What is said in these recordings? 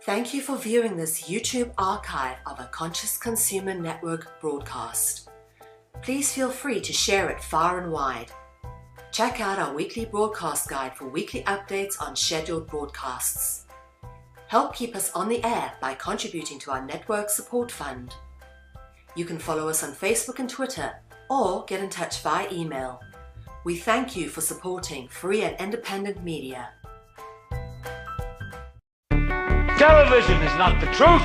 Thank you for viewing this YouTube archive of a Conscious Consumer Network broadcast. Please feel free to share it far and wide. Check out our weekly broadcast guide for weekly updates on scheduled broadcasts. Help keep us on the air by contributing to our network support fund. You can follow us on Facebook and Twitter, or get in touch via email. We thank you for supporting free and independent media. Television is not the truth.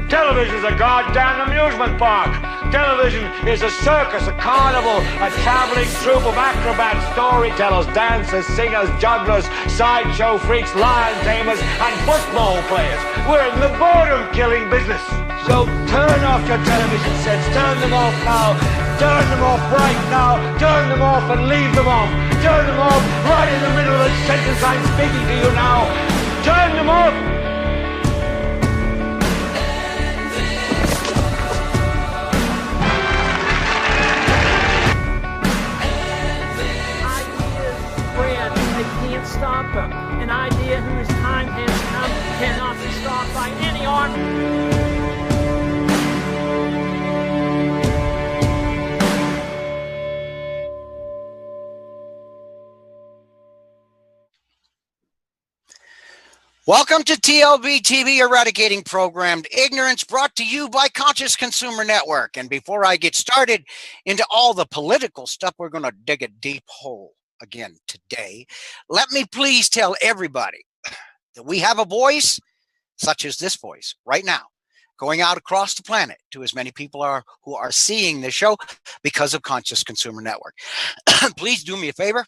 Television is a goddamn amusement park. Television is a circus, a carnival, a traveling troupe of acrobats, storytellers, dancers, singers, jugglers, sideshow freaks, lion tamers, and football players. We're in the boredom-killing business. So turn off your television sets. Turn them off now. Turn them off right now. Turn them off and leave them off. Turn them off right in the middle of the sentence I'm speaking to you now. Turn them off. Stop them. An idea whose time has come cannot be stopped by any army. Welcome to TLB TV Eradicating Programmed Ignorance, brought to you by Conscious Consumer Network. And before I get started into all the political stuff, we're going to dig a deep hole again today. Let me please tell everybody that we have a voice such as this voice right now going out across the planet to as many people who are seeing this show because of Conscious Consumer Network. Please do me a favor.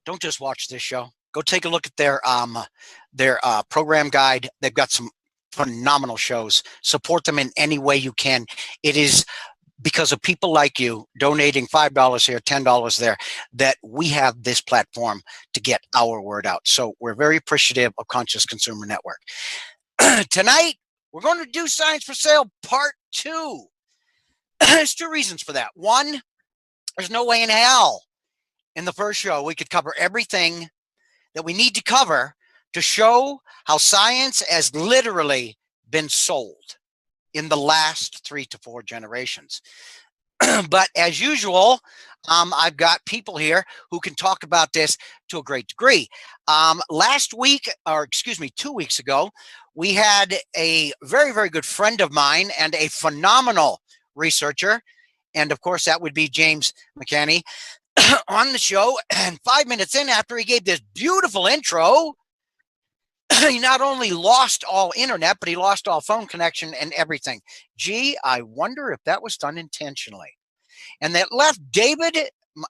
Don't just watch this show. Go take a look at their program guide. They've got some phenomenal shows. Support them in any way you can. It is because of people like you donating $5 here, $10 there, that we have this platform to get our word out. So we're very appreciative of Conscious Consumer Network. Tonight, we're going to do Science for Sale Part 2. There's two reasons for that. One, there's no way in hell in the first show we could cover everything that we need to cover to show how science has literally been sold in the last 3 to 4 generations. But as usual, I've got people here who can talk about this to a great degree. Last week, or excuse me, 2 weeks ago, we had a very, very good friend of mine and a phenomenal researcher. And of course, that would be James McCanney on the show. And 5 minutes in, after he gave this beautiful intro, he not only lost all internet, but he lost all phone connection and everything. Gee, I wonder if that was done intentionally. And that left David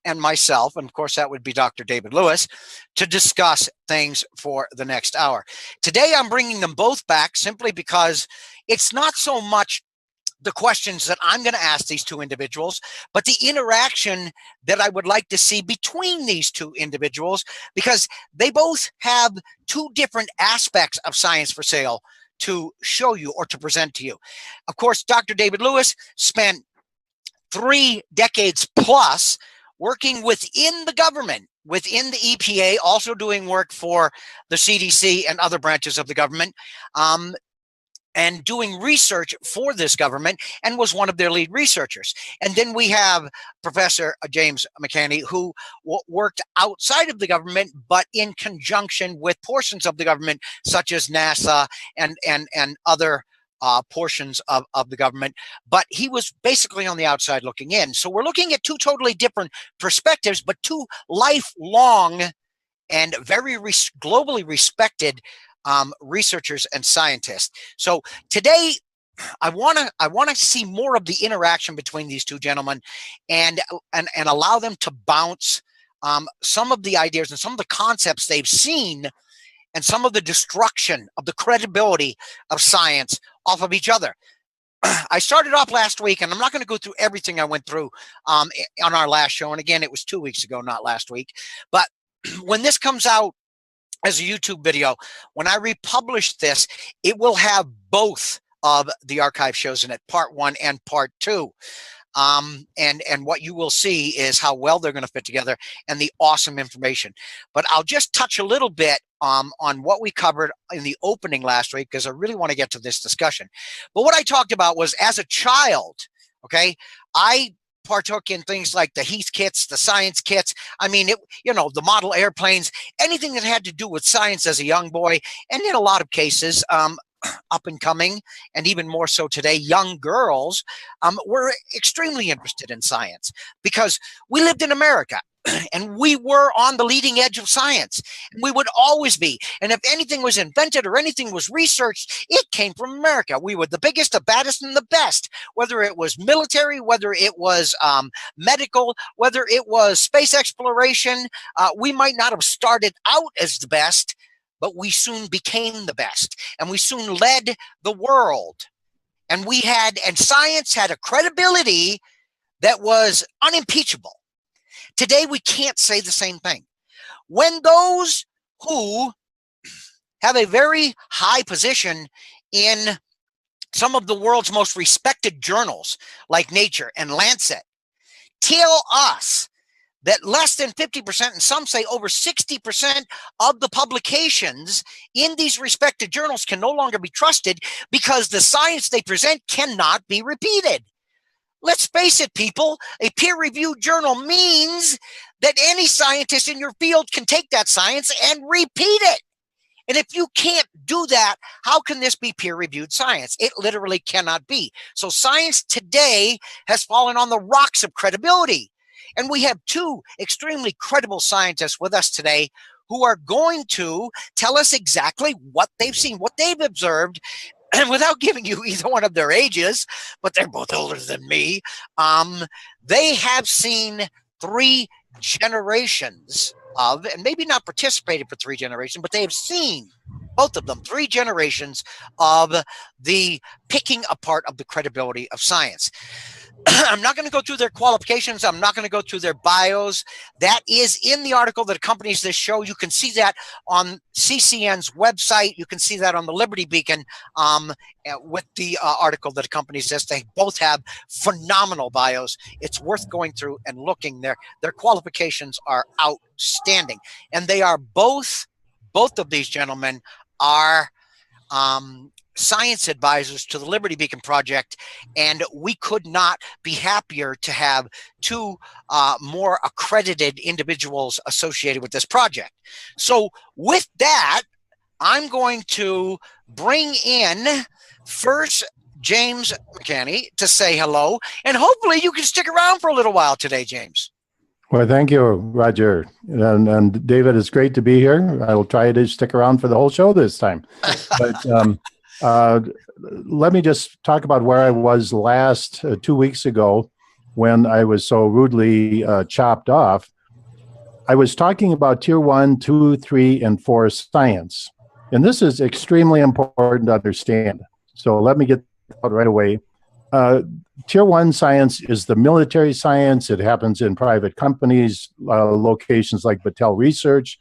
and myself, and of course that would be Dr. David Lewis, to discuss things for the next hour. Today I'm bringing them both back simply because it's not so much the questions that I'm going to ask these two individuals, but the interaction that I would like to see between these two individuals, because they both have two different aspects of Science for Sale to show you or to present to you. Of course, Dr. David Lewis spent 3 decades plus working within the government, within the EPA, also doing work for the CDC and other branches of the government, and doing research for this government, and was one of their lead researchers. And then we have Professor James McCanney, who worked outside of the government, but in conjunction with portions of the government, such as NASA and other portions of the government. But he was basically on the outside looking in. So we're looking at two totally different perspectives, but two lifelong and very globally respected researchers and scientists. So today I want to see more of the interaction between these two gentlemen and allow them to bounce some of the ideas and some of the concepts they've seen and some of the destruction of the credibility of science off of each other. I started off last week, and I'm not going to go through everything I went through on our last show. And again, it was 2 weeks ago, not last week. But when this comes out as a YouTube video, when I republish this, it will have both of the archive shows in it, Part 1 and Part 2. And what you will see is how well they're going to fit together and the awesome information. But I'll just touch a little bit on what we covered in the opening last week, because I really want to get to this discussion. But what I talked about was, as a child, okay, I partook in things like the Heath kits, the science kits. I mean, the model airplanes, anything that had to do with science as a young boy, and in a lot of cases, up and coming, and even more so today, young girls were extremely interested in science, because we lived in America and we were on the leading edge of science, and we would always be. And if anything was invented or anything was researched, it came from America. We were the biggest, the baddest, and the best, whether it was military, whether it was medical, whether it was space exploration. We might not have started out as the best, but we soon became the best, and we soon led the world. And science had a credibility that was unimpeachable. Today, we can't say the same thing. When those who have a very high position in some of the world's most respected journals, like Nature and Lancet, tell us that less than 50%, and some say over 60% of the publications in these respected journals can no longer be trusted because the science they present cannot be repeated. Let's face it, people, a peer-reviewed journal means that any scientist in your field can take that science and repeat it. And if you can't do that, how can this be peer-reviewed science? It literally cannot be. So science today has fallen on the rocks of credibility. And we have two extremely credible scientists with us today who are going to tell us exactly what they've seen, what they've observed, and without giving you either one of their ages, but they're both older than me, they have seen 3 generations of, and maybe not participated for 3 generations, but they have seen, both of them, 3 generations of the picking apart of the credibility of science. I'm not going to go through their qualifications. I'm not going to go through their bios. That is in the article that accompanies this show. You can see that on CCN's website. You can see that on the Liberty Beacon with the article that accompanies this. They both have phenomenal bios. It's worth going through and looking there. Their qualifications are outstanding. And they are both of these gentlemen are science advisors to the Liberty Beacon Project, and we could not be happier to have 2 more accredited individuals associated with this project. So with that, I'm going to bring in first James McCanney to say hello, and hopefully you can stick around for a little while today, James. Well, thank you, Roger. And David, it's great to be here. I will try to stick around for the whole show this time. But let me just talk about where I was last 2 weeks ago when I was so rudely chopped off. I was talking about Tier 1, 2, 3, and 4 science. And this is extremely important to understand. So let me get out right away. Tier 1 science is the military science. It happens in private companies, locations like Battelle Research,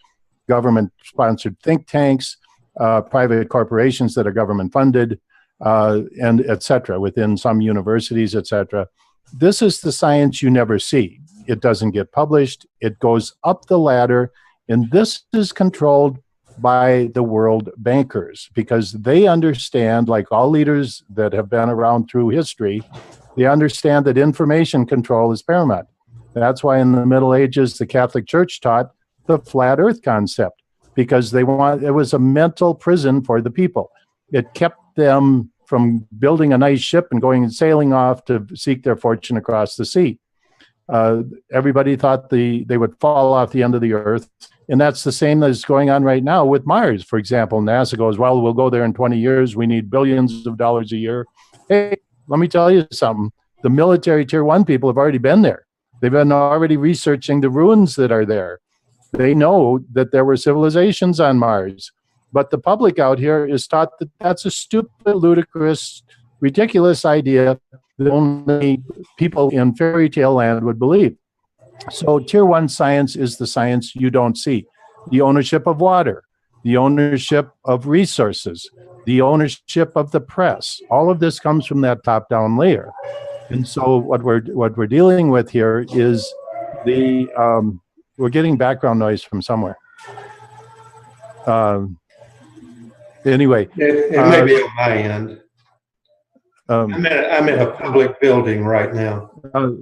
government-sponsored think tanks, private corporations that are government funded, and et cetera, within some universities, et cetera. This is the science you never see. It doesn't get published. It goes up the ladder, and this is controlled by the world bankers because they understand, like all leaders that have been around through history, they understand that information control is paramount. That's why in the Middle Ages, the Catholic Church taught the flat earth concept, because it was a mental prison for the people. It kept them from building a nice ship and going and sailing off to seek their fortune across the sea. Everybody thought they would fall off the end of the earth. And that's the same that's going on right now with Mars. For example, NASA goes, well, we'll go there in 20 years. We need billions of dollars a year. Hey, let me tell you something. The military Tier 1 people have already been there. They've been already researching the ruins that are there. They know that there were civilizations on Mars. But the public out here is taught that that's a stupid, ludicrous, ridiculous idea that only people in fairy tale land would believe. So Tier 1 science is the science you don't see. The ownership of water, the ownership of resources, the ownership of the press. All of this comes from that top-down layer. And so what we're dealing with here is the we're getting background noise from somewhere. Anyway, it may be on my end. I'm in a public building right now.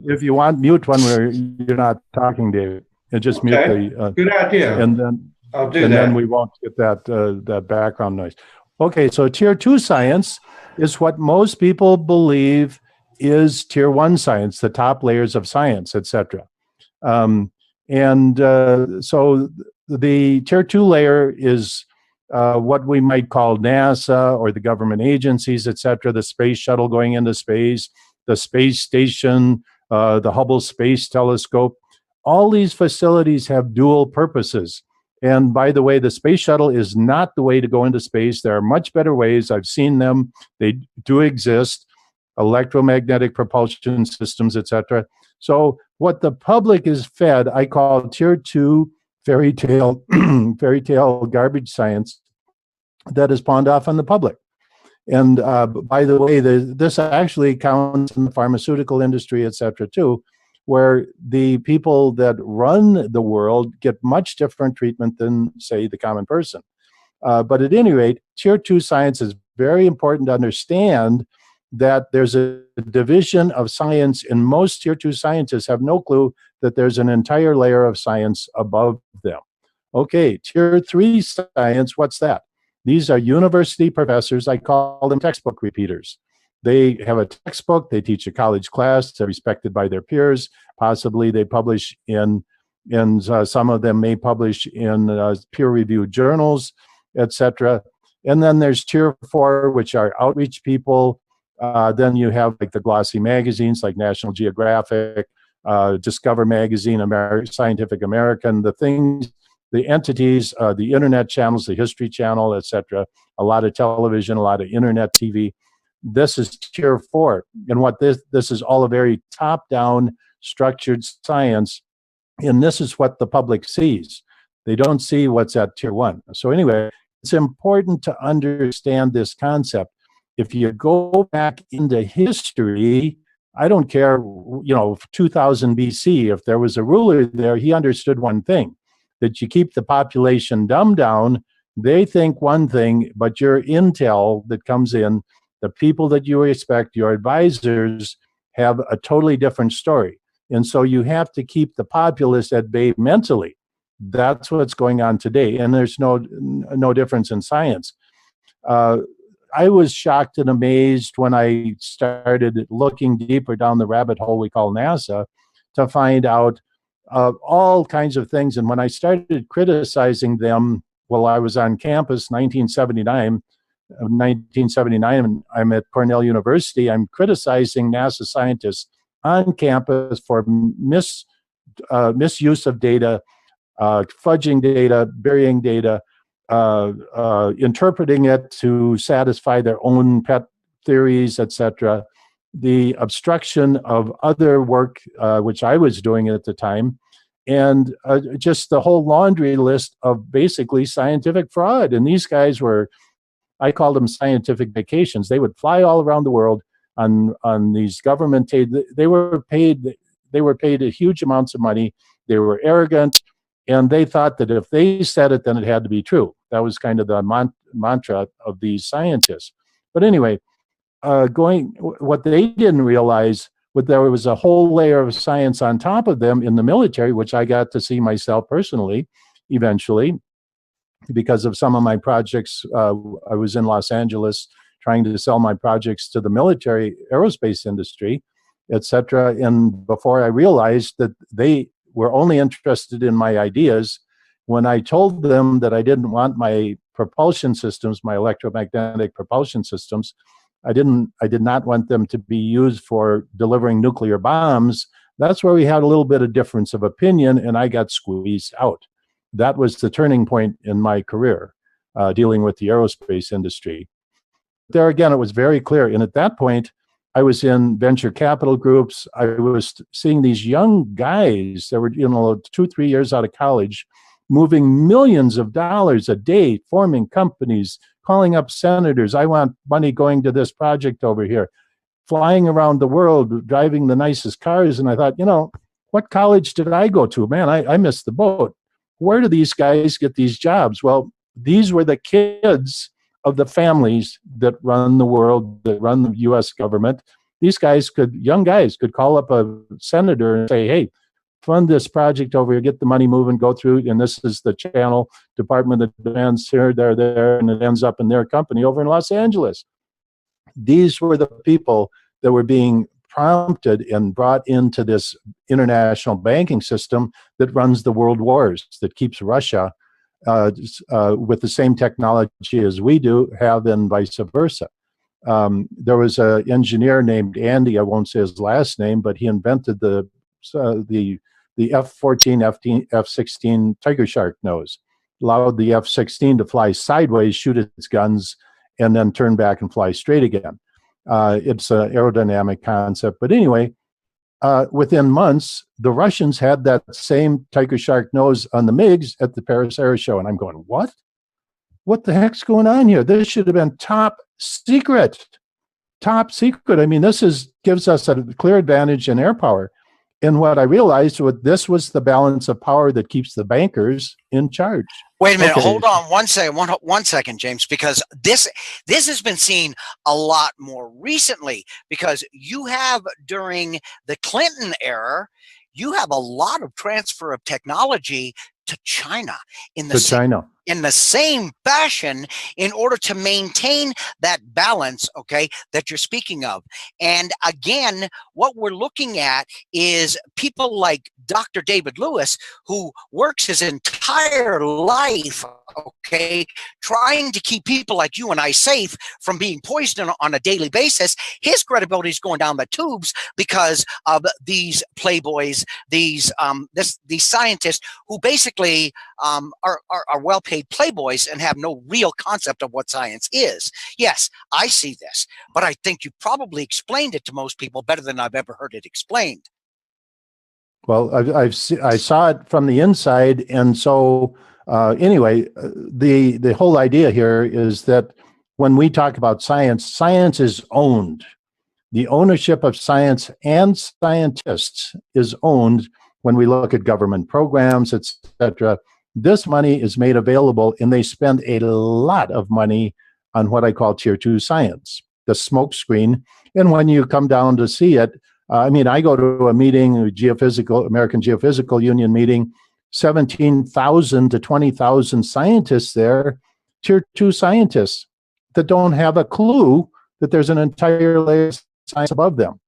If you want, mute when you're not talking, David, and just mute the. Good idea. And then I'll do and that. then we won't get that background noise. Okay, so tier 2 science is what most people believe is tier 1 science, the top layers of science, etc. So the tier 2 layer is what we might call NASA or the government agencies, etc. The space shuttle going into space, the space station, the Hubble Space Telescope. All these facilities have dual purposes. And by the way, the space shuttle is not the way to go into space. There are much better ways. I've seen them. They do exist. Electromagnetic propulsion systems, etc. So what the public is fed, I call tier 2 fairy tale garbage science that is pawned off on the public. And by the way, this actually counts in the pharmaceutical industry, etc. too, where the people that run the world get much different treatment than, say, the common person. But at any rate, tier 2 science is very important to understand that there's a division of science, and most tier 2 scientists have no clue that there's an entire layer of science above them. Okay, tier 3 science, what's that? These are university professors. I call them textbook repeaters. They have a textbook, they teach a college class, they're respected by their peers. Possibly they publish in some of them may publish in peer-reviewed journals, etc. And then there's tier 4, which are outreach people. Then you have like the glossy magazines like National Geographic, Discover Magazine, Scientific American, the entities, the internet channels, the History Channel, etc. A lot of television, a lot of internet TV. This is tier 4. And what this is all a very top-down structured science. And this is what the public sees. They don't see what's at tier 1. So anyway, it's important to understand this concept. If you go back into history, I don't care, 2000 BC, if there was a ruler there, he understood one thing, that you keep the population dumbed down. They think one thing, but your intel that comes in, the people that you respect, your advisors, have a totally different story. And so you have to keep the populace at bay mentally. That's what's going on today. And there's no difference in science. I was shocked and amazed when I started looking deeper down the rabbit hole we call NASA to find out all kinds of things. And when I started criticizing them while I was on campus, 1979, and I'm at Cornell University, I'm criticizing NASA scientists on campus for misuse of data, fudging data, burying data, interpreting it to satisfy their own pet theories, etc. The obstruction of other work, which I was doing at the time, and just the whole laundry list of basically scientific fraud. And these guys were, I called them scientific vacations. They would fly all around the world on these government aid. They were paid huge amounts of money. They were arrogant, and they thought that if they said it, then it had to be true. That was kind of the mantra of these scientists. But anyway, what they didn't realize was there was a whole layer of science on top of them in the military, which I got to see myself personally eventually because of some of my projects. I was in Los Angeles trying to sell my projects to the military aerospace industry, etc. And before I realized that they were only interested in my ideas, when I told them that I didn't want my propulsion systems, my electromagnetic propulsion systems, I did not want them to be used for delivering nuclear bombs. That's where we had a little bit of difference of opinion, and I got squeezed out. That was the turning point in my career, dealing with the aerospace industry. There again, it was very clear. And at that point, I was in venture capital groups. I was seeing these young guys that were, 2-3 years out of college, moving millions of dollars a day, forming companies, calling up senators. I want money going to this project over here. flying around the world, driving the nicest cars. And I thought, what college did I go to? Man, I missed the boat. Where do these guys get these jobs? Well, these were the kids of the families that run the world, that run the U.S. government. These guys young guys could call up a senator and say, hey, fund this project over here, get the money moving, go through, and this is the channel, Department of Defense here, there, and it ends up in their company over in Los Angeles. These were the people that were being prompted and brought into this international banking system that runs the world wars, that keeps Russia with the same technology as we do have, and vice versa. There was an engineer named Andy, I won't say his last name, but he invented the F-14, F-16 Tiger Shark nose, allowed the F-16 to fly sideways, shoot its guns, and then turn back and fly straight again. It's an aerodynamic concept. But anyway, within months, the Russians had that same Tiger Shark nose on the MiGs at the Paris Air Show. And I'm going, what? What the heck's going on here? This should have been top secret. Top secret. I mean, gives us a clear advantage in air power. And what I realized this was the balance of power that keeps the bankers in charge. Wait a minute, hold on one second, James, because this has been seen a lot more recently, because you have, during the Clinton era, you have a lot of transfer of technology to China in the same fashion, in order to maintain that balance, okay, that you're speaking of. And again, what we're looking at is people like Dr. David Lewis, who works his entire life, okay, trying to keep people like you and I safe from being poisoned on a daily basis. His credibility is going down the tubes because of these playboys, these scientists who basically are well-paid playboys and have no real concept of what science is. Yes, I see this, but I think you probably explained it to most people better than I've ever heard it explained. Well, I saw it from the inside, and so anyway, the whole idea here is that when we talk about science, science is owned. The ownership of science and scientists is owned when we look at government programs, etc. This money is made available, and they spend a lot of money on what I call tier 2 science, the smoke screen. And when you come down to see it, I go to a meeting, American Geophysical Union meeting, 17,000 to 20,000 scientists there, tier 2 scientists that don't have a clue that there's an entire layer of science above them,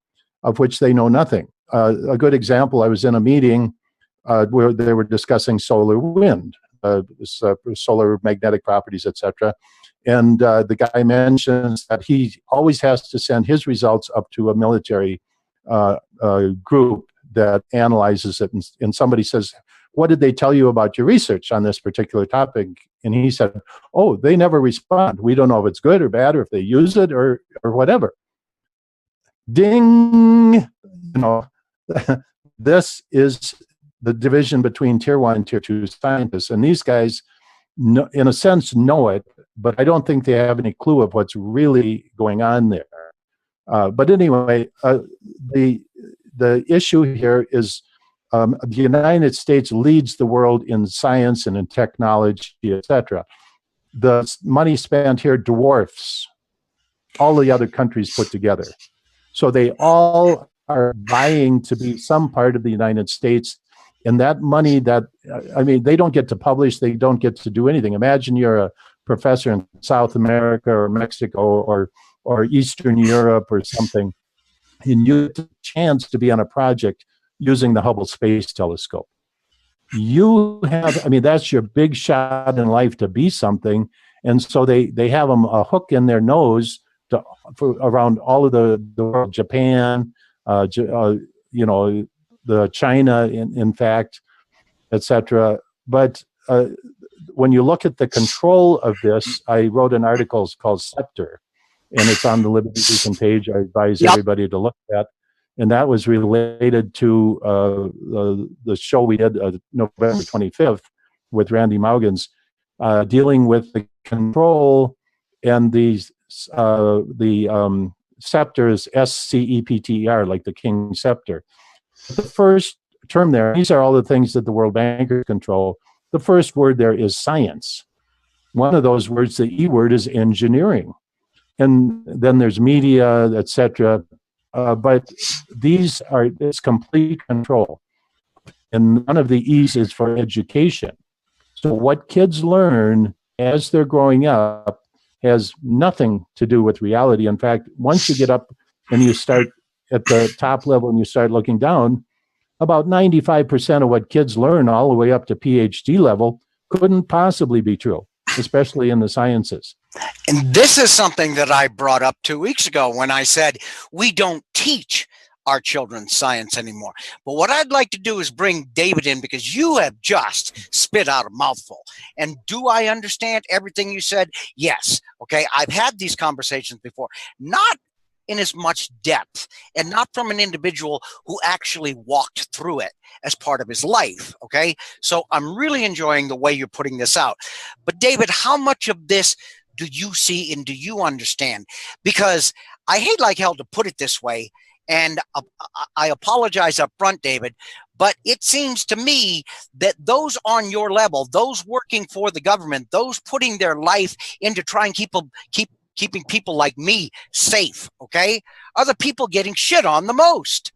of which they know nothing. A good example, I was in a meeting where they were discussing solar wind, solar magnetic properties, etc. And the guy mentions that he always has to send his results up to a military group that analyzes it. And somebody says, what did they tell you about your research on this particular topic? And he said, oh, they never respond. We don't know if it's good or bad, or if they use it or whatever. Ding! This is the division between tier 1 and tier 2 scientists. And these guys, in a sense, know it, but I don't think they have any clue of what's really going on there. But anyway, the issue here is the United States leads the world in science and in technology, etc. The money spent here dwarfs all the other countries put together. So they all are vying to be some part of the United States. And that money they don't get to publish, they don't get to do anything. Imagine you're a professor in South America or Mexico or Eastern Europe or something, and you get the chance to be on a project using the Hubble Space Telescope. You have, that's your big shot in life to be something. And so they have them a hook in their nose around all of the world, Japan, the China, in fact, etc. But when you look at the control of this, I wrote an article called Scepter, and it's on the Liberty Beacon page. I advise everybody to look at. And that was related to the show we did November 25th with Randy Maugans, dealing with the control and the scepter is SCEPTER, like the king scepter. The first term there, these are all the things that the World Bankers control. The first word there is science. One of those words, the E word, is engineering. And then there's media, etc. But these are, it's complete control. And one of the E's is for education. So what kids learn as they're growing up has nothing to do with reality. In fact, once you get up and you start at the top level and you start looking down, about 95% of what kids learn all the way up to PhD level couldn't possibly be true, especially in the sciences. And this is something that I brought up 2 weeks ago when I said we don't teach our children science anymore. But what I'd like to do is bring David in, because you have just spit out a mouthful. And do I understand everything you said? Yes. Okay. I've had these conversations before, not in as much depth and not from an individual who actually walked through it as part of his life. Okay. So I'm really enjoying the way you're putting this out. But David, how much of this do you see and do you understand? Because I hate like hell to put it this way, and I apologize up front, David, but it seems to me that those on your level, those working for the government, those putting their life into trying to keeping people like me safe, okay, are the people getting shit on the most.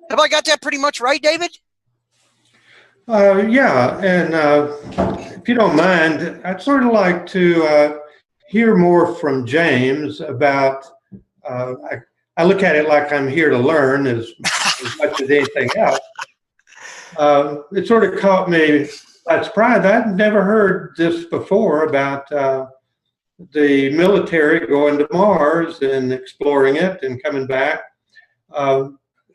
Have I got that pretty much right, David? Yeah, and if you don't mind, I'd sort of like to hear more from James about, I look at it like I'm here to learn as much as anything else. It sort of caught me by surprise. I'd never heard this before about the military going to Mars and exploring it and coming back. I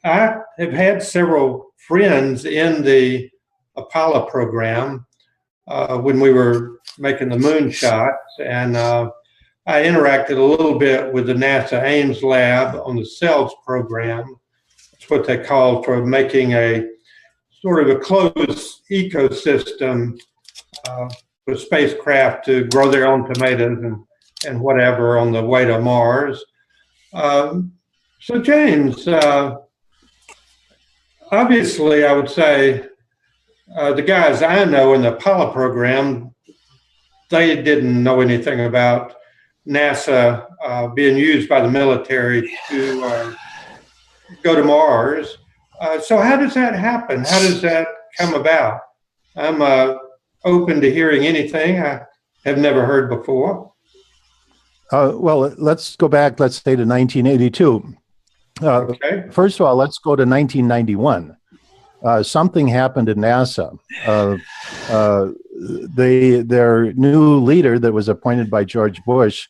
have had several friends in the Apollo program when we were making the moon shots, and I interacted a little bit with the NASA Ames lab on the cells program. That's what they call for making a sort of a closed ecosystem for spacecraft to grow their own tomatoes and whatever on the way to Mars. So James, obviously I would say the guys I know in the Apollo program, they didn't know anything about NASA being used by the military to go to Mars. So how does that happen? How does that come about? I'm open to hearing anything I have never heard before. Well, let's go back, let's say to 1982. Okay. First of all, let's go to 1991. Something happened at NASA. Their new leader that was appointed by George Bush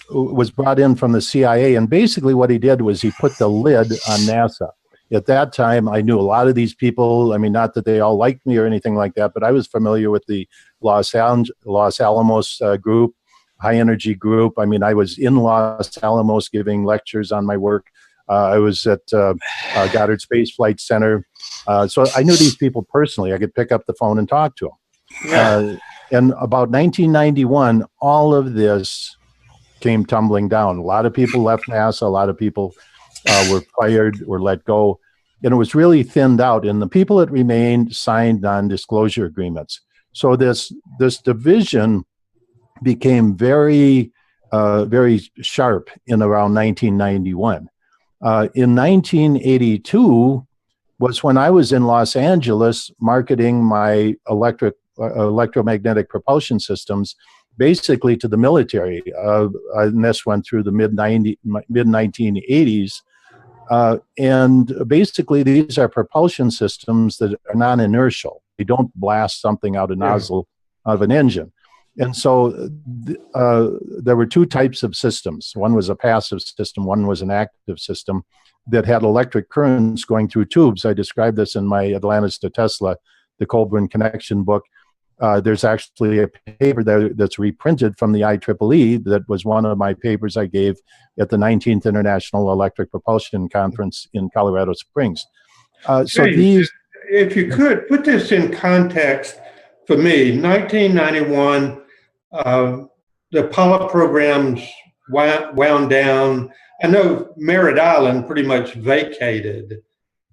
was brought in from the CIA, and basically what he did was he put the lid on NASA. At that time, I knew a lot of these people. I mean, not that they all liked me or anything like that, but I was familiar with the Los Alamos group, high energy group. I mean, I was in Los Alamos giving lectures on my work. I was at Goddard Space Flight Center. So I knew these people personally. I could pick up the phone and talk to them. Yeah. And about 1991, all of this came tumbling down. A lot of people left NASA. A lot of people were fired or let go. And it was really thinned out. And the people that remained signed non-disclosure agreements. So this division became very, very sharp in around 1991. In 1982 was when I was in Los Angeles marketing my electromagnetic propulsion systems basically to the military. And this went through the mid-1980s. And basically these are propulsion systems that are non-inertial. They don't blast something out a nozzle of an engine. And so there were two types of systems. One was a passive system, one was an active system that had electric currents going through tubes. I described this in my Atlantis to Tesla, the Colburn Connection book. There's actually a paper there that's reprinted from the IEEE that was one of my papers I gave at the 19th International Electric Propulsion Conference in Colorado Springs. So these... If you could, put this in context for me. 1991, the Apollo program's wound down. I know Merritt Island pretty much vacated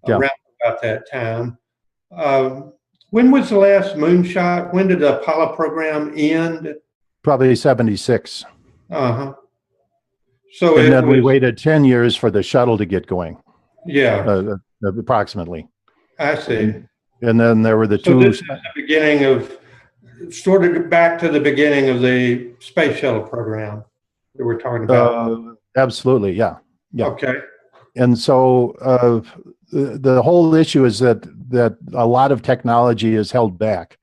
around about that time. When was the last moonshot? When did the Apollo program end? Probably 76. Uh-huh. So and then we waited 10 years for the shuttle to get going. Yeah. Approximately. I see. And then there were the two. This is the beginning of, sort of back to the beginning of the space shuttle program that we're talking about. Absolutely, yeah. Okay. And so the whole issue is that a lot of technology is held back.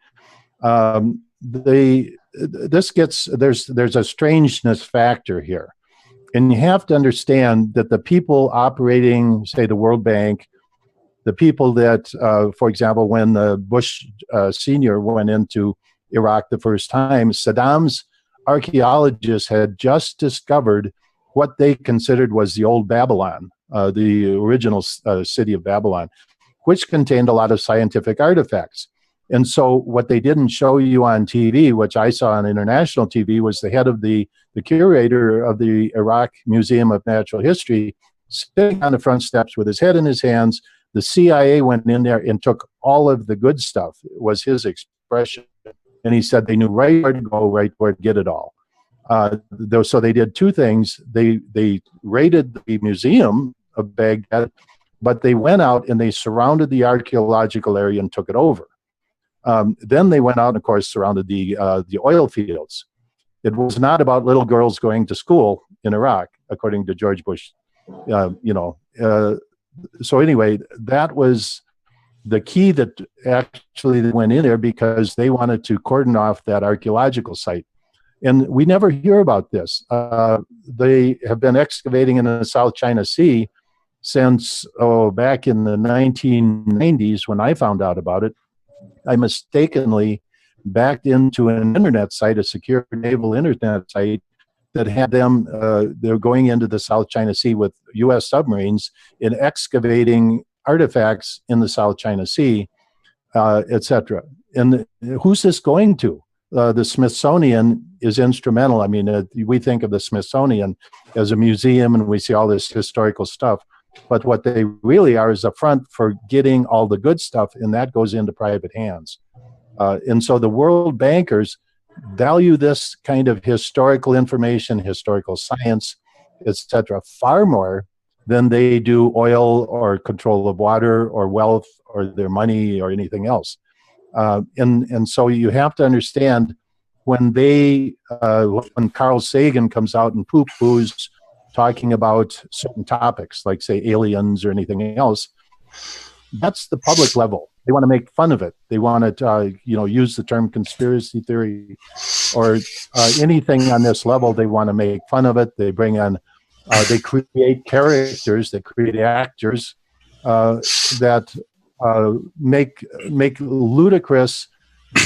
There's a strangeness factor here. And you have to understand that the people operating, say, the World Bank, the people that, for example, when Bush Sr. went into Iraq the first time, Saddam's archaeologists had just discovered what they considered was the old Babylon, the original city of Babylon, which contained a lot of scientific artifacts. And so what they didn't show you on TV, which I saw on international TV, was the head of the curator of the Iraq Museum of Natural History sitting on the front steps with his head in his hands. The CIA went in there and took all of the good stuff, was his expression. And he said they knew right where to go, right where to get it all. So they did two things. They raided the museum of Baghdad, but they went out and they surrounded the archaeological area and took it over. Then they went out and, of course, surrounded the oil fields. It was not about little girls going to school in Iraq, according to George Bush. So anyway, that was the key that actually went in there, because they wanted to cordon off that archaeological site. And we never hear about this. They have been excavating in the South China Sea since back in the 1990s when I found out about it. I mistakenly backed into an internet site, a secure naval internet site, that had them, they're going into the South China Sea with U.S. submarines and excavating artifacts in the South China Sea, etc. And who's this going to? The Smithsonian is instrumental. I mean, we think of the Smithsonian as a museum and we see all this historical stuff. But what they really are is a front for getting all the good stuff, and that goes into private hands. And so the world bankers value this kind of historical information, historical science, etc., far more than they do oil or control of water or wealth or their money or anything else. And so you have to understand when when Carl Sagan comes out and poo-poos talking about certain topics, like say aliens or anything else, that's the public level. They want to make fun of it. They want to, use the term conspiracy theory or anything on this level. They want to make fun of it. They bring on, they create characters, they create actors that make ludicrous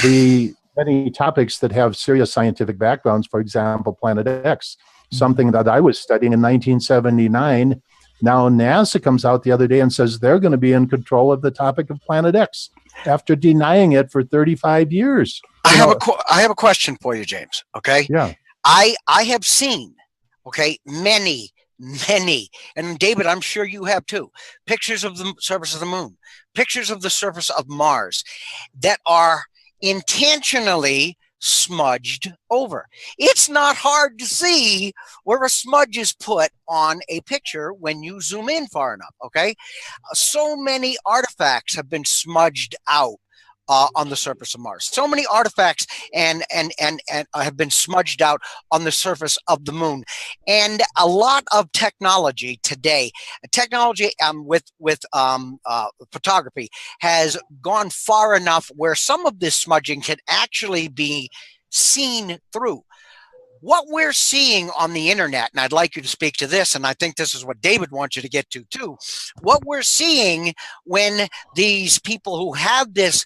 the many topics that have serious scientific backgrounds. For example, Planet X, something that I was studying in 1979. Now NASA comes out the other day and says they're going to be in control of the topic of Planet X after denying it for 35 years. I have a question for you, James. Okay. Yeah. I have seen, many, and David, I'm sure you have too, pictures of the surface of the moon, pictures of the surface of Mars that are intentionally smudged over. It's not hard to see where a smudge is put on a picture when you zoom in far enough, okay? So many artifacts have been smudged out on the surface of Mars. So many artifacts and have been smudged out on the surface of the moon. And a lot of technology today, with photography, has gone far enough where some of this smudging can actually be seen through. What we're seeing on the internet, and I'd like you to speak to this, and I think this is what David wants you to get to too. What we're seeing when these people who have this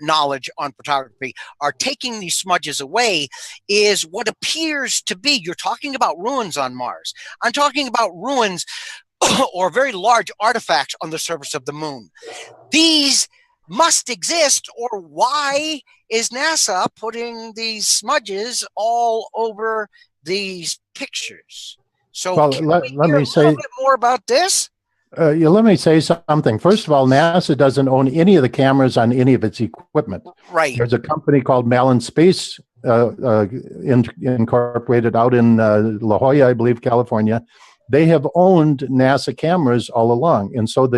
knowledge on photography are taking these smudges away is what appears to be, you're talking about ruins on Mars. I'm talking about ruins or very large artifacts on the surface of the moon. These must exist, or why is NASA putting these smudges all over these pictures. So Well, can let we hear me a say, little bit more about this? yeah, let me say something. First of all, NASA doesn't own any of the cameras on any of its equipment. Right. There's a company called Malin Space Incorporated out in La Jolla, I believe, California. They have owned NASA cameras all along. And so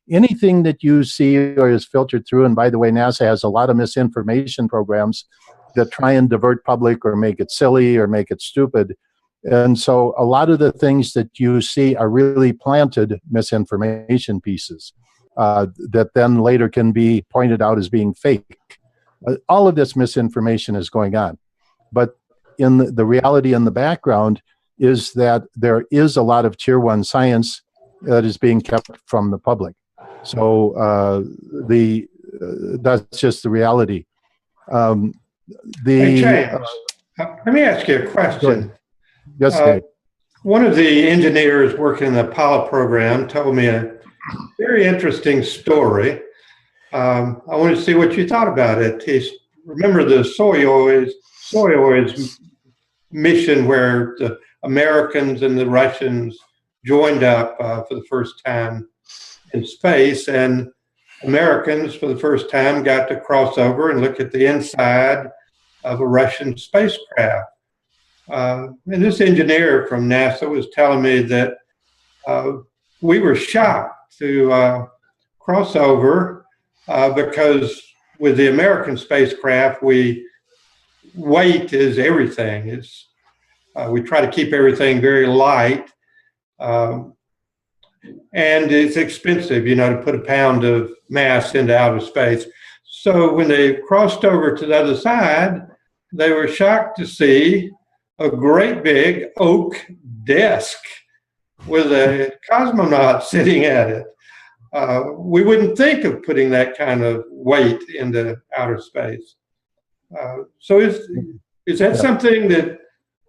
anything that you see or is filtered through, and by the way, NASA has a lot of misinformation programs that try and divert public or make it silly or make it stupid. And so a lot of the things that you see are really planted misinformation pieces that then later can be pointed out as being fake. All of this misinformation is going on. But in the reality in the background is that there is a lot of tier one science that is being kept from the public. So that's just the reality. Hey, James, let me ask you a question. Yes, Dave. One of the engineers working in the Apollo program told me a very interesting story. I wanted to see what you thought about it. Remember the Soyuz mission where the Americans and the Russians joined up for the first time in space, and Americans for the first time got to cross over and look at the inside of a Russian spacecraft. And this engineer from NASA was telling me that we were shocked to cross over because with the American spacecraft, weight is everything. We try to keep everything very light, and it's expensive, to put a pound of mass into outer space. So when they crossed over to the other side, they were shocked to see a great big oak desk with a cosmonaut sitting at it. We wouldn't think of putting that kind of weight into outer space. So is that something that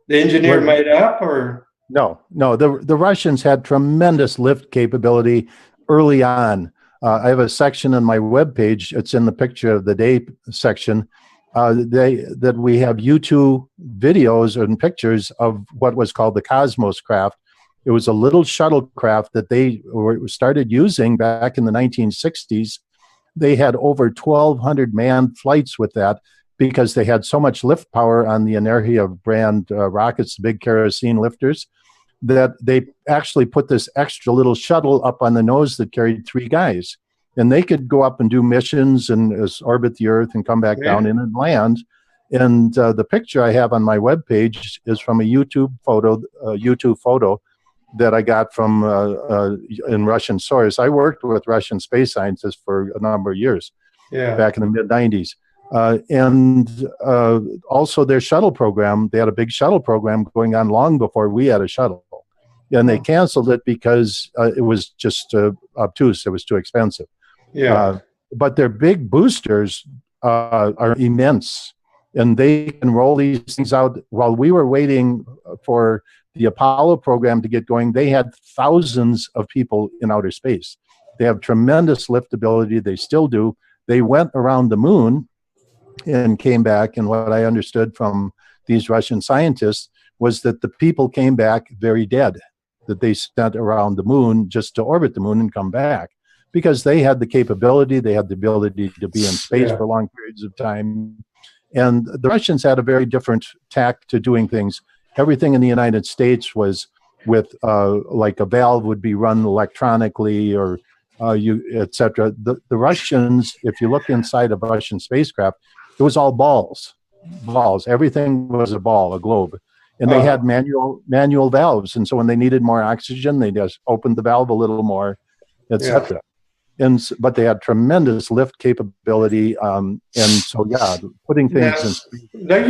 the engineer made up, or? No. The Russians had tremendous lift capability early on. I have a section on my webpage. It's in the picture of the day section. That we have YouTube videos and pictures of what was called the Cosmos craft. It was a little shuttlecraft that they started using back in the 1960s. They had over 1,200 manned flights with that because they had so much lift power on the Energia brand rockets, the big kerosene lifters, that they actually put this extra little shuttle up on the nose that carried 3 guys. And they could go up and do missions and orbit the Earth and come back down in and land. And the picture I have on my webpage is from a YouTube photo that I got from in Russian source. I worked with Russian space scientists for a number of years, back in the mid-90s. And also their shuttle program, they had a big shuttle program going on long before we had a shuttle. And they canceled it because it was just obtuse. It was too expensive. But their big boosters are immense, and they can roll these things out. While we were waiting for the Apollo program to get going, they had thousands of people in outer space. They have tremendous lift ability. They still do. They went around the moon and came back, and what I understood from these Russian scientists was that the people came back very dead, that they spent around the moon just to orbit the moon and come back. Because they had the capability, they had the ability to be in space for long periods of time. And the Russians had a very different tack to doing things. Everything in the United States was with, like a valve would be run electronically or etc. The Russians, if you look inside a Russian spacecraft, it was all balls. Everything was a ball, a globe. And they had manual valves. And so when they needed more oxygen, they just opened the valve a little more, etc. But they had tremendous lift capability, and so putting things in. They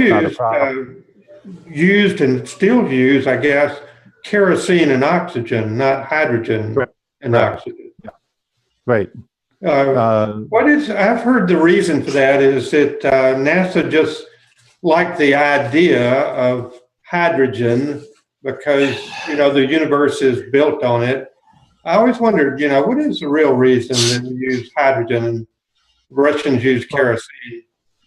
used and still use, I guess, kerosene and oxygen, not hydrogen and oxygen. Yeah. Right. I've heard the reason for that is that NASA just liked the idea of hydrogen because the universe is built on it. I always wondered, what is the real reason that we use hydrogen and Russians use kerosene?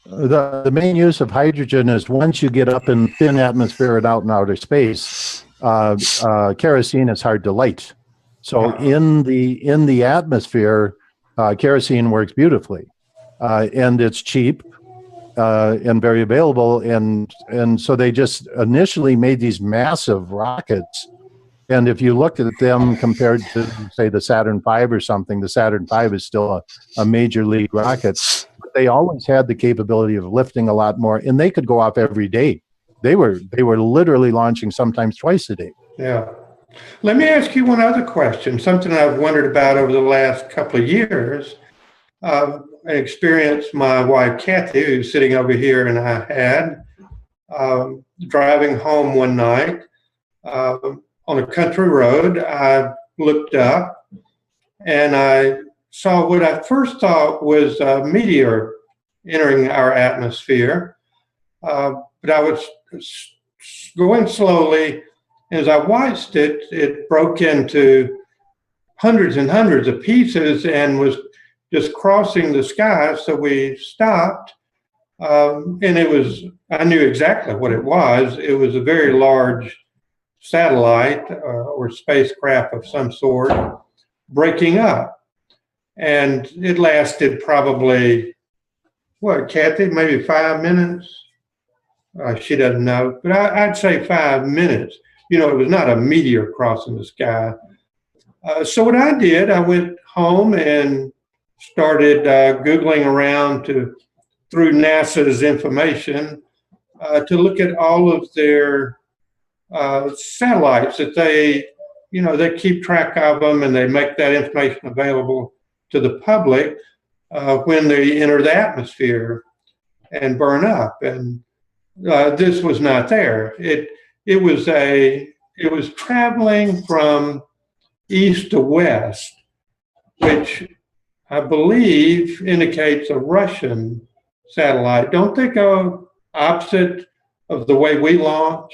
the main use of hydrogen is once you get up in thin atmosphere and out in outer space, kerosene is hard to light. So in the atmosphere, kerosene works beautifully, and it's cheap and very available. And so they just initially made these massive rockets. And if you looked at them compared to, say, the Saturn V or something, the Saturn V is still a major league rocket. But they always had the capability of lifting a lot more, and they could go off every day. They were literally launching sometimes twice a day. Yeah. Let me ask you one other question, something I've wondered about over the last couple of years. An experience my wife, Kathy, who's sitting over here, and I had driving home one night. On a country road, I looked up and I saw what I first thought was a meteor entering our atmosphere. But I was going slowly. As I watched it, it broke into hundreds and hundreds of pieces and was just crossing the sky. So we stopped. And I knew exactly what it was. It was a very large satellite or spacecraft of some sort breaking up. And it lasted probably, what, Kathy, maybe 5 minutes? She doesn't know, but I'd say 5 minutes. You know, it was not a meteor crossing the sky. So what I did, I went home and started Googling around through NASA's information to look at all of their satellites that they keep track of them, and they make that information available to the public when they enter the atmosphere and burn up. And this was not there. It was traveling from east to west, which I believe indicates a Russian satellite. Don't they go opposite of the way we launch?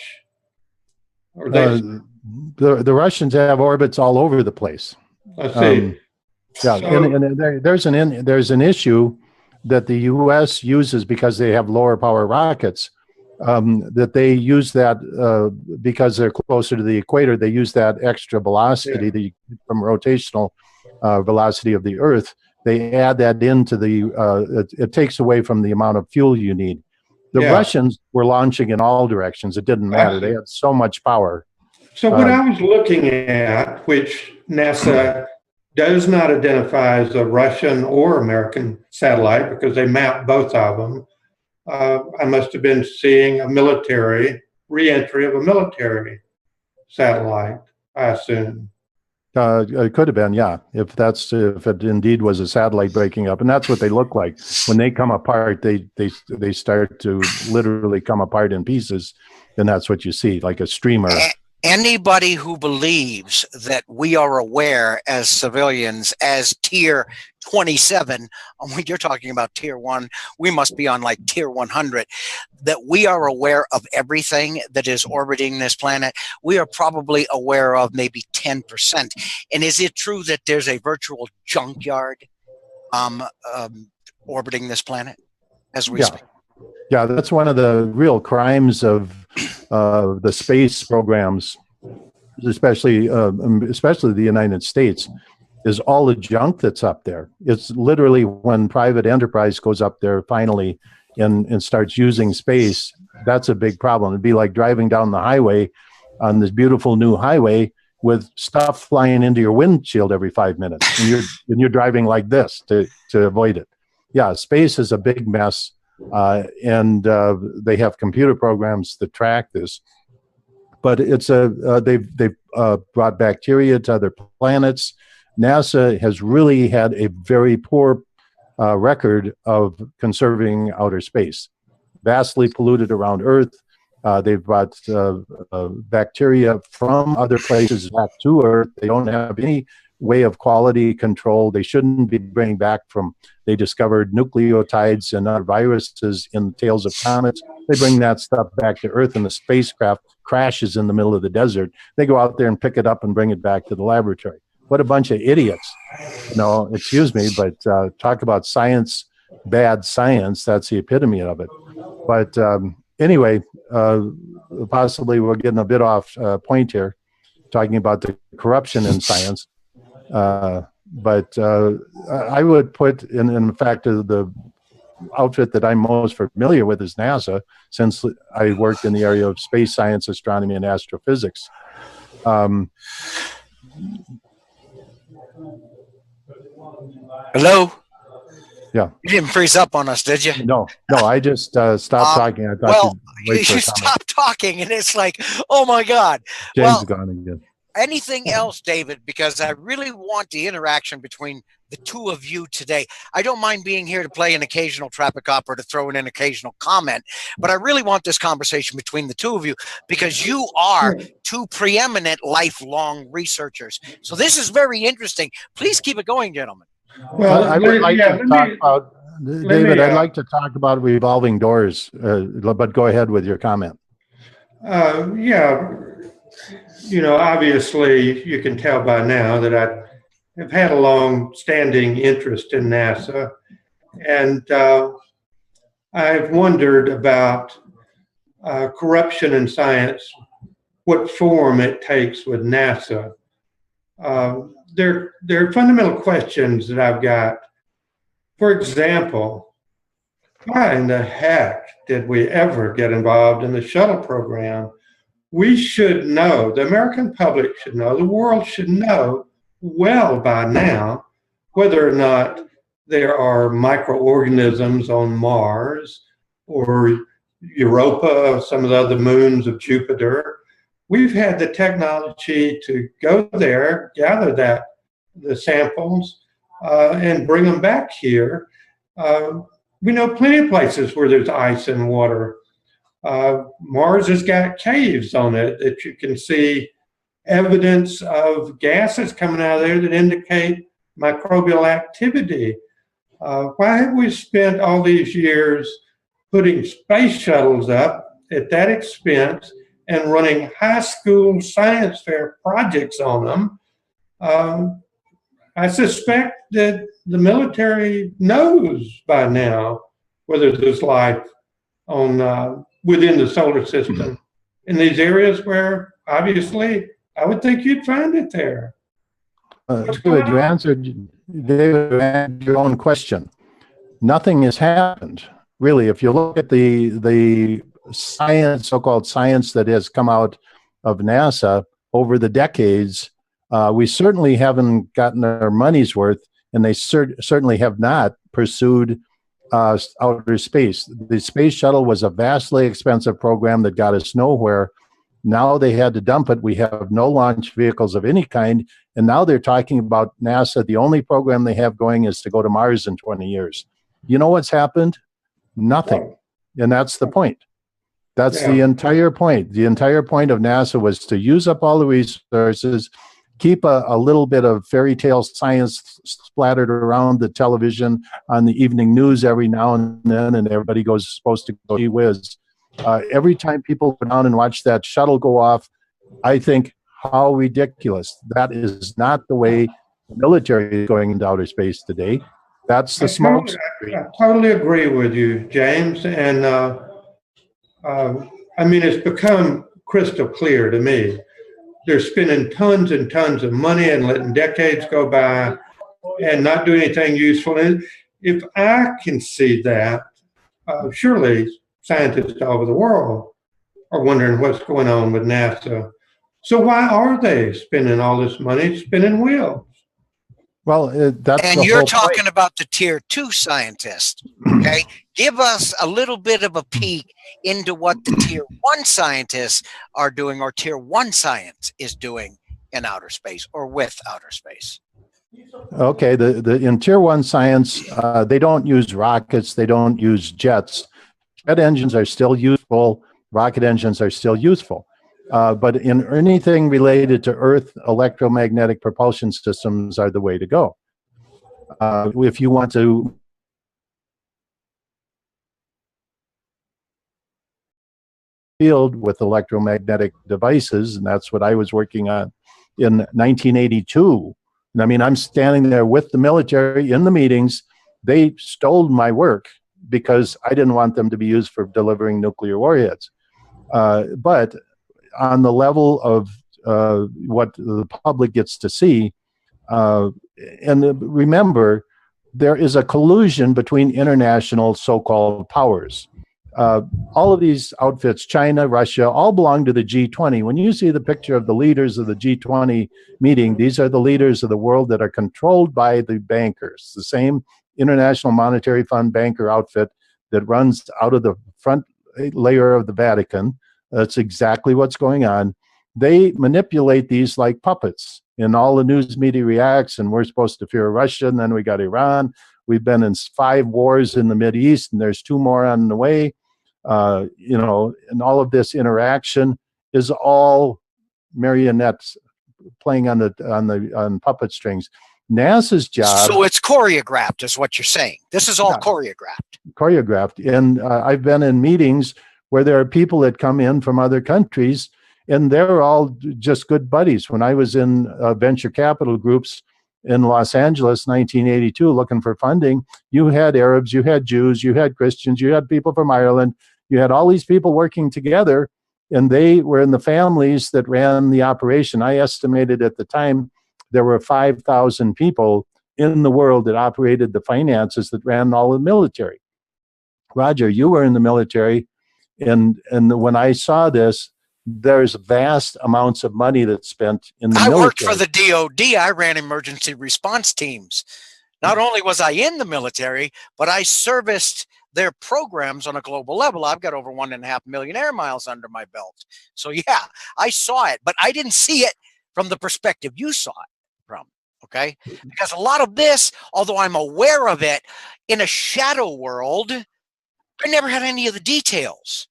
Or the Russians have orbits all over the place. I see. Yeah, so, and there's an issue that the U.S. uses because they have lower power rockets. That they use that because they're closer to the equator. They use that extra velocity from rotational velocity of the Earth. They add that into it takes away from the amount of fuel you need. The Russians were launching in all directions. It didn't matter. They had so much power. So what I was looking at, which NASA does not identify as a Russian or American satellite because they map both of them, I must have been seeing a military re-entry of a military satellite, I assume. It could have been, yeah, if it indeed was a satellite breaking up, and that's what they look like when they come apart. They start to literally come apart in pieces, and that's what you see, like a streamer. Anybody who believes that we are aware as civilians as tier 27, when you're talking about tier 1, we must be on like tier 100, that we are aware of everything that is orbiting this planet. We are probably aware of maybe 10%. And is it true that there's a virtual junkyard orbiting this planet as we speak? Yeah, that's one of the real crimes of the space programs, especially the United States, is all the junk that's up there. It's literally when private enterprise goes up there finally and starts using space, that's a big problem. It'd be like driving down the highway on this beautiful new highway with stuff flying into your windshield every 5 minutes, and you're driving like this to avoid it. Yeah, space is a big mess. And they have computer programs that track this, but it's they've brought bacteria to other planets. NASA has really had a very poor record of conserving outer space, vastly polluted around Earth. They've brought bacteria from other places back to Earth. They don't have any way of quality control. They shouldn't be bringing back from. They discovered nucleotides and other viruses in the tails of comets. They bring that stuff back to Earth, and the spacecraft crashes in the middle of the desert. They go out there and pick it up and bring it back to the laboratory. What a bunch of idiots. No, excuse me, but talk about science bad science. That's the epitome of it. But anyway, possibly we're getting a bit off point here, talking about the corruption in science. But I would put, in fact, the outfit that I'm most familiar with is NASA, since I worked in the area of space science, astronomy, and astrophysics. Hello? Yeah. You didn't freeze up on us, did you? No, I just stopped talking. I thought well, you'd wait for you a comment. stopped talking, and it's like, oh my God. James is gone again. Anything else, David? Because I really want the interaction between the two of you today. I don't mind being here to play an occasional traffic cop or to throw in an occasional comment, but I really want this conversation between the two of you because you are two preeminent lifelong researchers. So this is very interesting. Please keep it going, gentlemen. Well, I would like to talk about, David, I'd like to talk about revolving doors, but go ahead with your comment. Yeah. You know, obviously, you can tell by now that I have had a long-standing interest in NASA, and I've wondered about corruption in science, what form it takes with NASA. There are fundamental questions that I've got. For example, why in the heck did we ever get involved in the shuttle program? We should know, the American public should know, the world should know well by now whether or not there are microorganisms on Mars or Europa, some of the other moons of Jupiter. We've had the technology to go there, gather the samples, and bring them back here. We know plenty of places where there's ice and water. Mars has got caves on it that you can see evidence of gases coming out of there that indicate microbial activity. Why have we spent all these years putting space shuttles up at that expense and running high school science fair projects on them? I suspect that the military knows by now whether there's life on within the solar system in these areas where obviously I would think you'd find it there. David, you answered your own question. Nothing has happened, really. If you look at the science, so-called science that has come out of NASA over the decades, we certainly haven't gotten our money's worth, and they certainly have not pursued outer space. The space shuttle was a vastly expensive program that got us nowhere. Now they had to dump it. We have no launch vehicles of any kind, and now they're talking about NASA. The only program they have going is to go to Mars in 20 years. You know what's happened? Nothing. And that's the point. That's the entire point. The entire point of NASA was to use up all the resources, keep a little bit of fairy tale science splattered around the television on the evening news every now and then, and everybody goes supposed to go, gee whiz. Every time people go down and watch that shuttle go off, I think, how ridiculous. That is not the way the military is going into outer space today. That's the smoke. I totally agree with you, James. And I mean, it's become crystal clear to me. They're spending tons and tons of money and letting decades go by and not doing anything useful. And if I can see that, surely scientists all over the world are wondering what's going on with NASA. So why are they spending all this money spinning wheels? Well, that's and you're talking about the tier 2 scientists, okay? Give us a little bit of a peek into what the tier 1 scientists are doing, or tier 1 science is doing in outer space or with outer space. Okay, in tier 1 science, they don't use rockets, they don't use jets. Jet engines are still useful, rocket engines are still useful. But in anything related to Earth, electromagnetic propulsion systems are the way to go. If you want to field with electromagnetic devices, and that's what I was working on in 1982. And I mean, I'm standing there with the military in the meetings, They stole my work because I didn't want them to be used for delivering nuclear warheads. But on the level of what the public gets to see, and remember, there is a collusion between international so-called powers. All of these outfits, China, Russia, all belong to the G20. When you see the picture of the leaders of the G20 meeting, these are the leaders of the world that are controlled by the bankers, the same International Monetary Fund banker outfit that runs out of the front layer of the Vatican. That's exactly what's going on. They manipulate these like puppets, and all the news media reacts, and we're supposed to fear Russia, and then we got Iran. We've been in 5 wars in the Mideast, and there's 2 more on the way. You know, and all of this interaction is all marionettes playing on puppet strings. NASA's job. So it's choreographed, is what you're saying. This is all choreographed. Choreographed. And I've been in meetings where there are people that come in from other countries, and they're all just good buddies. When I was in venture capital groups in Los Angeles, 1982, looking for funding, you had Arabs, you had Jews, you had Christians, you had people from Ireland, you had all these people working together, and they were in the families that ran the operation. I estimated at the time there were 5,000 people in the world that operated the finances that ran all the military. Roger, you were in the military, and when I saw this, there's vast amounts of money that's spent in the military. I worked for the DOD. I ran emergency response teams. Not only was I in the military, but I serviced their programs on a global level. I've got over 1.5 million air miles under my belt. So yeah, I saw it, but I didn't see it from the perspective you saw it from, okay? Because a lot of this, although I'm aware of it, in a shadow world, I never had any of the details.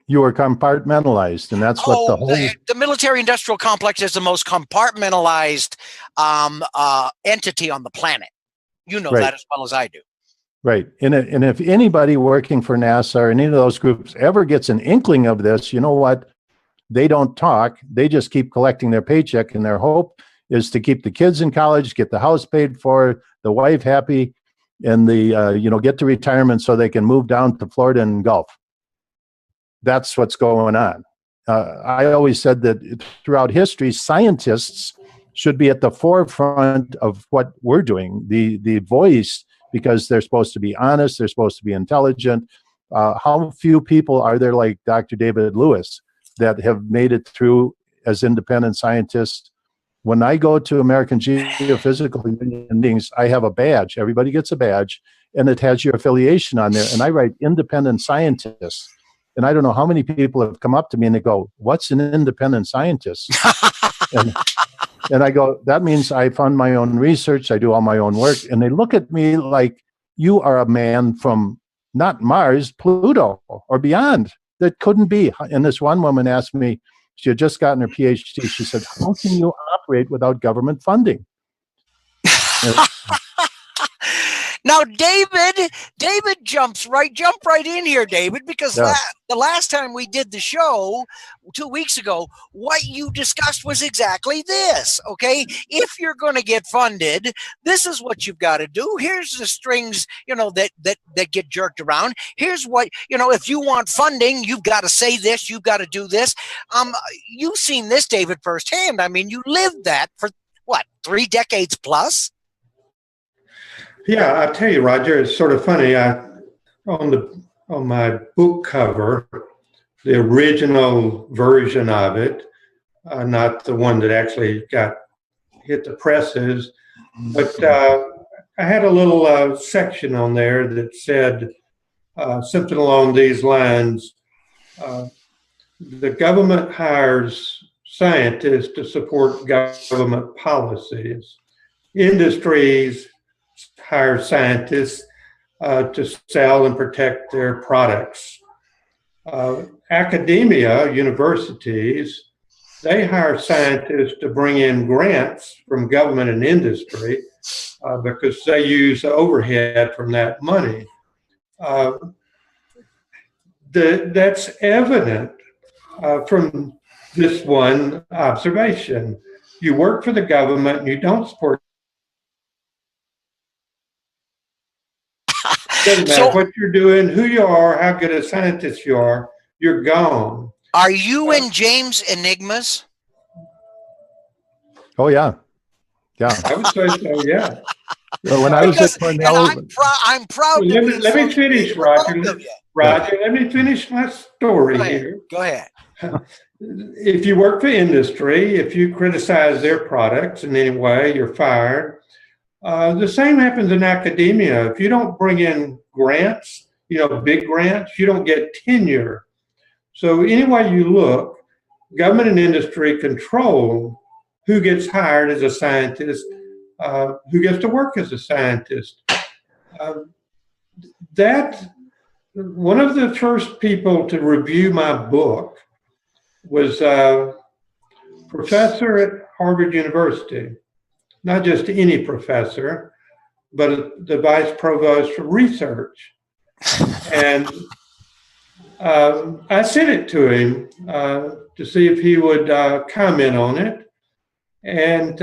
You were compartmentalized, and that's what the whole... The military-industrial complex is the most compartmentalized entity on the planet. You know that as well as I do. Right. And if anybody working for NASA or any of those groups ever gets an inkling of this, you know what? They don't talk. They just keep collecting their paycheck, and their hope is to keep the kids in college, get the house paid for, the wife happy, and get to retirement so they can move down to Florida and Gulf. That's what's going on. I always said that throughout history, scientists should be at the forefront of what we're doing, the voice, because they're supposed to be honest, they're supposed to be intelligent. How few people are there like Dr. David Lewis that have made it through as independent scientists? When I go to American Geophysical Union meetings, I have a badge. Everybody gets a badge, and it has your affiliation on there. And I write independent scientists. And I don't know how many people have come up to me and they go, "What's an independent scientist?" and I go, "That means I fund my own research. I do all my own work." And they look at me like, "You are a man from not Mars, Pluto, or beyond. That couldn't be." And this one woman asked me, she had just gotten her PhD. She said, "How can you operate without government funding?" Now, David jump right in here, David, because the last time we did the show 2 weeks ago, what you discussed was exactly this, okay? If you're going to get funded, this is what you've got to do. Here's the strings, that get jerked around. Here's what, if you want funding, you've got to say this, you've got to do this. You've seen this, David, firsthand. I mean, you lived that for, 3 decades plus? Yeah, I tell you, Roger, it's sort of funny. On my book cover, the original version of it, not the one that actually hit the presses, but I had a little section on there that said something along these lines: the government hires scientists to support government policies. Industries hire scientists to sell and protect their products. Academia, universities, they hire scientists to bring in grants from government and industry because they use the overhead from that money. That's evident from this one observation. You work for the government and you don't support Doesn't matter what you're doing, who you are, how good a scientist you are, you're gone. Are you and James enigmas? Oh yeah, yeah. I would say so. Yeah. Well, when I was at Cornell, I'm proud. Well, let me finish, Roger. Roger, let me finish my story here. Go ahead. If you work for industry, if you criticize their products in any way, you're fired. The same happens in academia. If you don't bring in grants, big grants, you don't get tenure. So any way you look, government and industry control who gets hired as a scientist, who gets to work as a scientist. One of the first people to review my book was a professor at Harvard University, not just any professor, but the vice provost for research. And I sent it to him to see if he would comment on it. And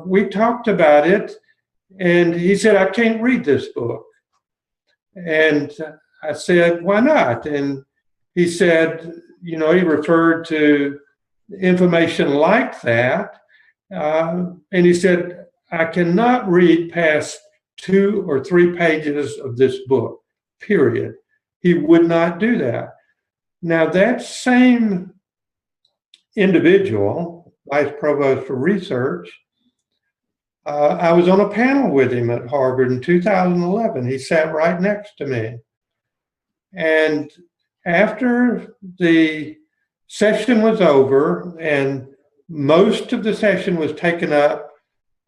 we talked about it, and he said, I can't read this book. And I said, why not? And he said, he referred to information like that. And he said, I cannot read past 2 or 3 pages of this book, period. He would not do that. Now, that same individual, vice provost for research, I was on a panel with him at Harvard in 2011. He sat right next to me. And after the session was over, and most of the session was taken up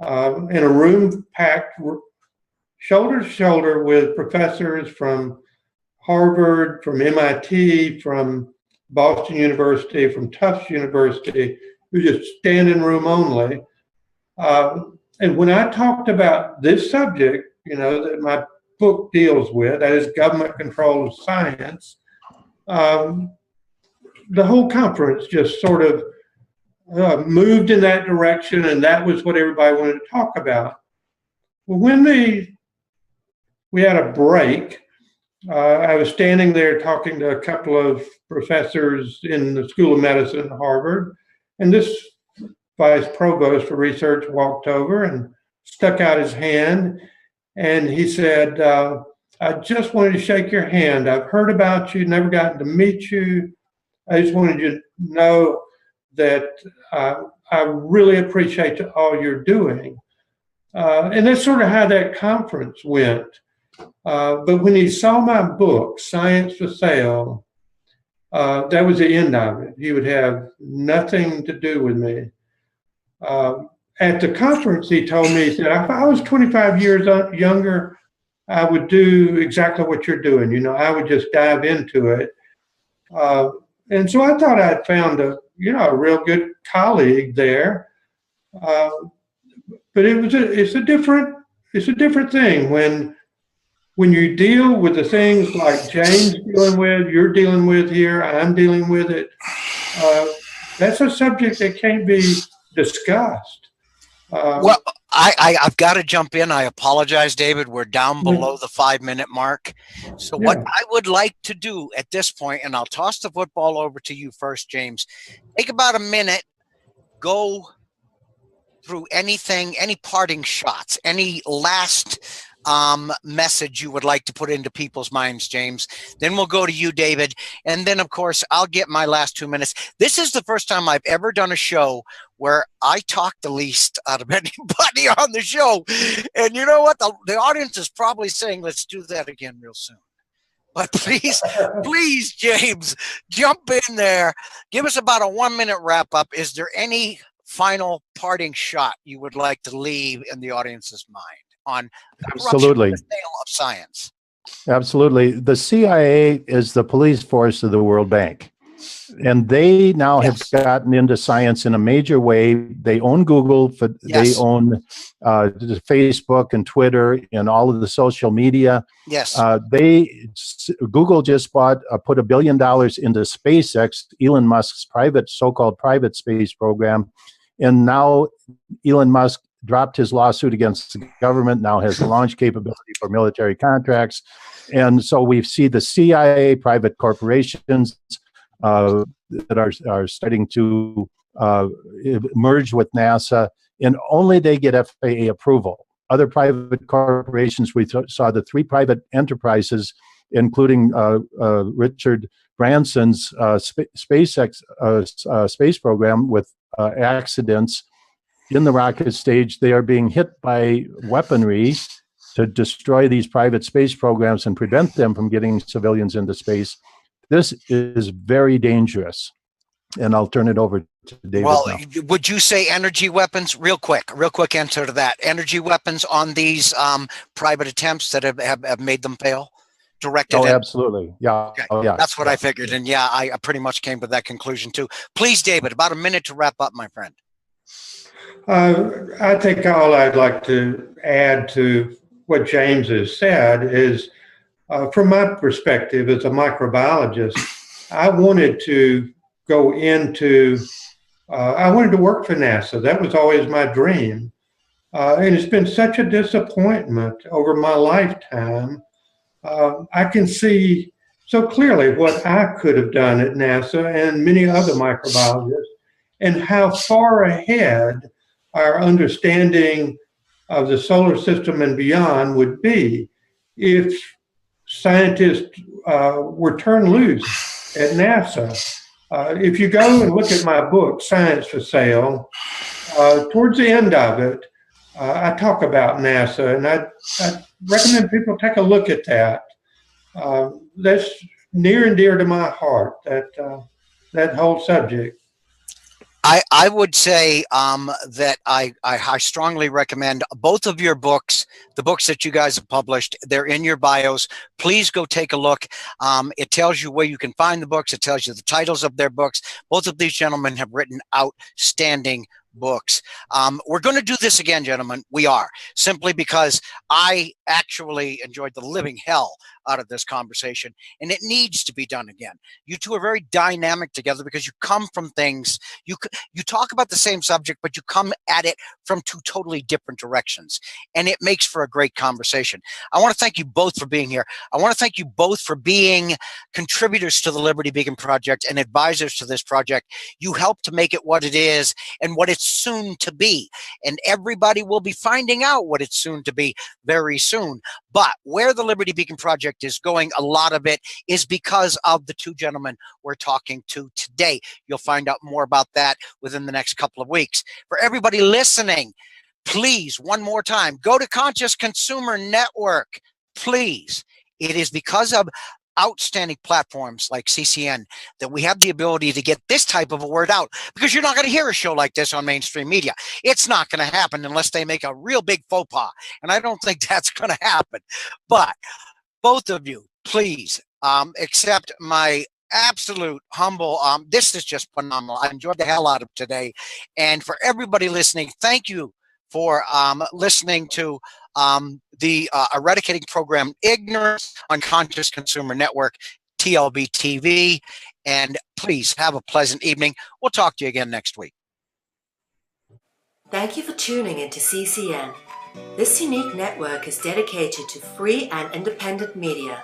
in a room packed shoulder to shoulder with professors from Harvard, from MIT, from Boston University, from Tufts University, who just standing room only. And when I talked about this subject, that my book deals with, that is government control of science, the whole conference just sort of moved in that direction, and that was what everybody wanted to talk about. Well, when we had a break, I was standing there talking to a couple of professors in the School of Medicine at Harvard, and this vice provost for research walked over and stuck out his hand, and he said, I just wanted to shake your hand. I've heard about you, never gotten to meet you. I just wanted you to know that I really appreciate all you're doing. And that's sort of how that conference went. But when he saw my book, Science for Sale, that was the end of it. He would have nothing to do with me. At the conference, he told me, he said, if I was 25 years younger, I would do exactly what you're doing. I would just dive into it. And so I thought I'd found a real good colleague there. But it's a different thing when you deal with the things like James dealing with, you're dealing with here, I'm dealing with it. That's a subject that can't be discussed. Well, I've got to jump in. I apologize, David. We're down below the 5-minute mark. So what I would like to do at this point, and I'll toss the football over to you first, James, take about a minute, go through anything, any parting shots, any last message you would like to put into people's minds, James. Then we'll go to you, David. And then, of course, I'll get my last 2 minutes. This is the first time I've ever done a show where I talk the least out of anybody on the show. And you know what? The audience is probably saying, let's do that again real soon. But please, please, James, jump in there. Give us about a 1-minute wrap up. Is there any final parting shot you would like to leave in the audience's mind on absolutely the sale of science? Absolutely. The CIA is the police force of the World Bank. And they now have gotten into science in a major way. They own Google, they own Facebook and Twitter and all of the social media. Yes. Google just put $1 billion into SpaceX, Elon Musk's so-called private space program. And now Elon Musk dropped his lawsuit against the government, now has a launch capability for military contracts. And so we see the CIA, private corporations that are starting to merge with NASA, and only they get FAA approval. Other private corporations, we saw the 3 private enterprises, including Richard Branson's SpaceX space program with accidents in the rocket stage. They are being hit by weaponry to destroy these private space programs and prevent them from getting civilians into space. This is very dangerous. And I'll turn it over to David. Well, now. Would you say energy weapons? Real quick answer to that. Energy weapons on these private attempts that have made them fail? Directed Oh, absolutely. Yeah. Okay. Oh, yeah. That's what I figured. And yeah, I pretty much came to that conclusion too. Please, David, about a minute to wrap up, my friend. I think all I'd like to add to what James has said is, from my perspective as a microbiologist, I wanted to go into, I wanted to work for NASA. That was always my dream. And it's been such a disappointment over my lifetime. I can see so clearly what I could have done at NASA and many other microbiologists, and how far ahead our understanding of the solar system and beyond would be if scientists were turned loose at NASA. If you go and look at my book, Science for Sale, towards the end of it, I talk about NASA, and I recommend people take a look at that. That's near and dear to my heart, that whole subject. I would say that I strongly recommend both of your books, the books that you guys have published. They're in your bios. Please go take a look. It tells you where you can find the books. It tells you the titles of their books. Both of these gentlemen have written outstanding books. We're going to do this again, gentlemen. We are, simply because I actually enjoyed the living hell out of this conversation, and it needs to be done again. You two are very dynamic together because you come from things, you talk about the same subject, but you come at it from 2 totally different directions, and it makes for a great conversation. I want to thank you both for being here. I want to thank you both for being contributors to the Liberty Beacon Project and advisors to this project. You helped to make it what it is and what it's soon to be, and everybody will be finding out what it's soon to be very soon. But where the Liberty Beacon Project is going, a lot of it is because of the 2 gentlemen we're talking to today. You'll find out more about that within the next couple of weeks. For everybody listening, please, one more time, go to Conscious Consumer Network. Please. It is because of outstanding platforms like CCN that we have the ability to get this type of a word out, because you're not going to hear a show like this on mainstream media. It's not going to happen unless they make a real big faux pas, and I don't think that's going to happen. But both of you, please accept my absolute humble, this is just phenomenal. I enjoyed the hell out of today. And for everybody listening, thank you for listening to the eradicating program Ignorance on Conscious Consumer Network, TLB TV. And please have a pleasant evening. We'll talk to you again next week. Thank you for tuning into CCN. This unique network is dedicated to free and independent media.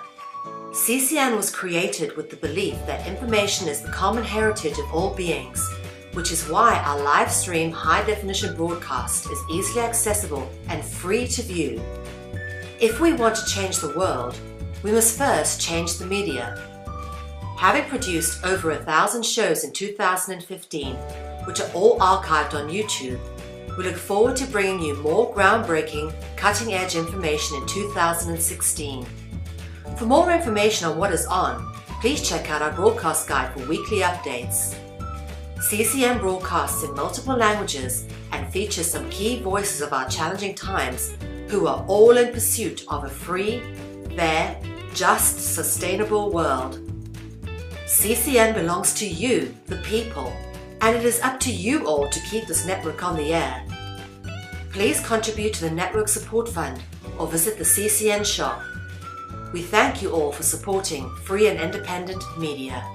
CCN was created with the belief that information is the common heritage of all beings, which is why our live stream high-definition broadcast is easily accessible and free to view. If we want to change the world, we must first change the media. Having produced over 1,000 shows in 2015, which are all archived on YouTube, we look forward to bringing you more groundbreaking, cutting-edge information in 2016. For more information on what is on, please check out our broadcast guide for weekly updates. CCN broadcasts in multiple languages and features some key voices of our challenging times who are all in pursuit of a free, fair, just, sustainable world. CCN belongs to you, the people, and it is up to you all to keep this network on the air. Please contribute to the Network Support Fund or visit the CCN shop. We thank you all for supporting free and independent media.